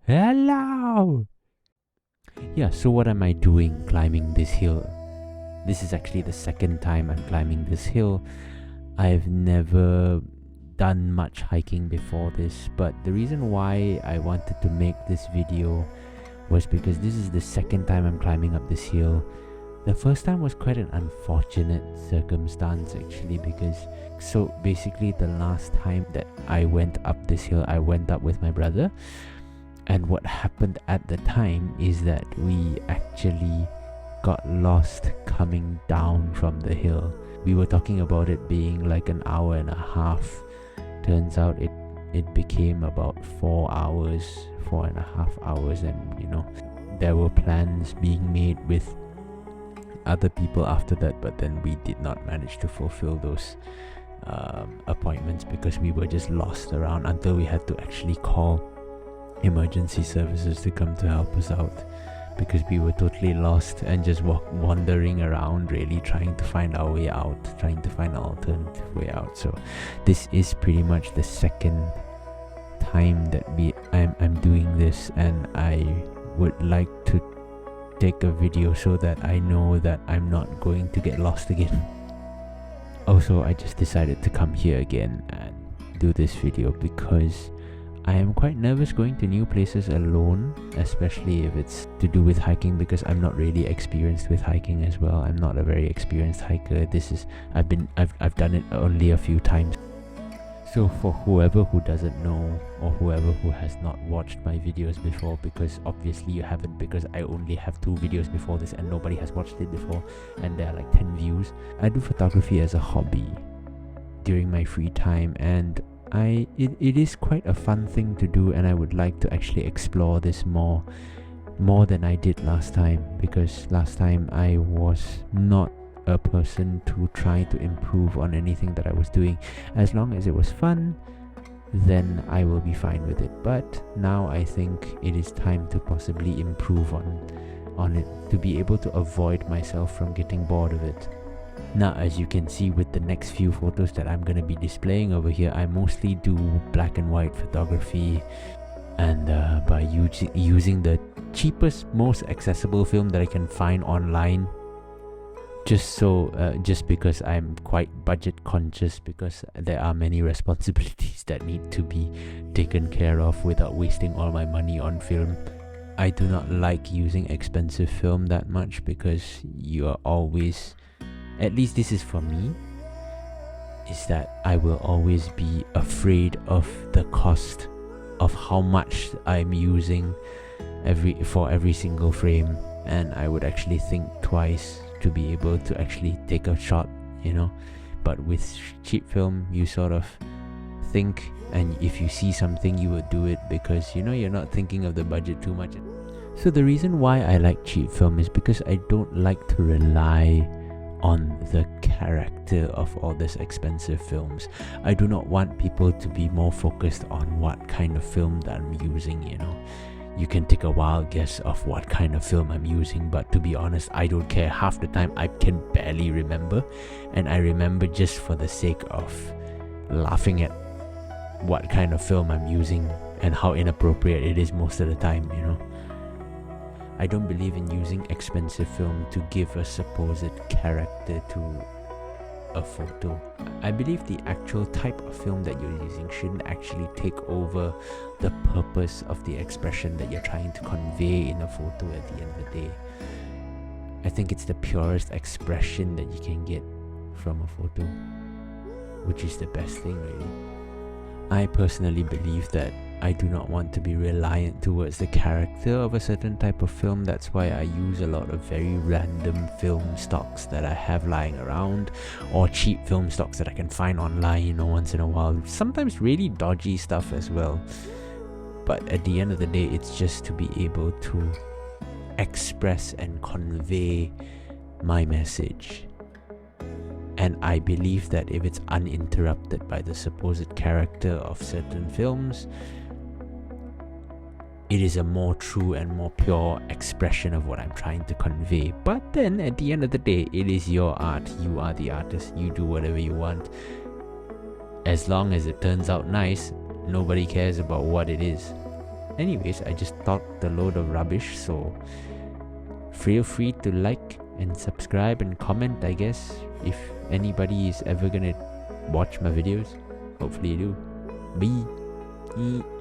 Hello! Yeah, so what am I doing climbing this hill? This is actually the second time I'm climbing this hill. I've never done much hiking before this, but the reason why I wanted to make this video was because this is the second time I'm climbing up this hill. The first time was quite an unfortunate circumstance actually, because so basically the last time that I went up this hill, I went up with my brother, and what happened at the time is that we actually got lost coming down from the hill. We were talking about it being like an hour and a half. Turns out it became about 4 hours, 4.5 hours, and there were plans being made with other people after that, but then we did not manage to fulfill those appointments because we were just lost around until we had to actually call emergency services to come to help us out, because we were totally lost and just wandering around, really trying to find our way out, trying to find an alternative way out. So this is pretty much the second time that I'm doing this, and I would like to take a video so that I know that I'm not going to get lost again. Also, I just decided to come here again and do this video because I am quite nervous going to new places alone, especially if it's to do with hiking, because I'm not really experienced with hiking as well. I'm not a very experienced hiker. I've done it only a few times. So for whoever who doesn't know, or whoever who has not watched my videos before, because obviously you haven't, because I only have 2 videos before this and nobody has watched it before, and there are like 10 views. I do photography as a hobby during my free time, and it is quite a fun thing to do, and I would like to actually explore this more than I did last time, because last time I was not a person to try to improve on anything that I was doing. As long as it was fun, then I will be fine with it. But now I think it is time to possibly improve on it, to be able to avoid myself from getting bored of it. Now, as you can see with the next few photos that I'm going to be displaying over here, I mostly do black and white photography, and by using the cheapest, most accessible film that I can find online, just because I'm quite budget conscious, because there are many responsibilities that need to be taken care of without wasting all my money on film. I do not like using expensive film that much, because you are always, at least this is for me, is that I will always be afraid of the cost of how much I'm using for every single frame, and I would actually think twice to be able to actually take a shot, but with cheap film you sort of think, and if you see something you would do it, because you're not thinking of the budget too much. So the reason why I like cheap film is because I don't like to rely on the character of all these expensive films. I do not want people to be more focused on what kind of film that I'm using. You can take a wild guess of what kind of film I'm using, but to be honest, I don't care. Half the time I can barely remember, and I remember just for the sake of laughing at what kind of film I'm using and how inappropriate it is most of the time. I don't believe in using expensive film to give a supposed character to a photo. I believe the actual type of film that you're using shouldn't actually take over the purpose of the expression that you're trying to convey in a photo at the end of the day. I think it's the purest expression that you can get from a photo, which is the best thing, really. I personally believe that I do not want to be reliant towards the character of a certain type of film. That's why I use a lot of very random film stocks that I have lying around, or cheap film stocks that I can find online, once in a while. Sometimes really dodgy stuff as well. But at the end of the day, it's just to be able to express and convey my message. And I believe that if it's uninterrupted by the supposed character of certain films, it is a more true and more pure expression of what I'm trying to convey. But then at the end of the day, it is your art. You are the artist. You do whatever you want. As long as it turns out nice, nobody cares about what it is. anyways, I just talked a load of rubbish, so feel free to like and subscribe and comment, I guess, if anybody is ever gonna watch my videos. Hopefully you do. Bye.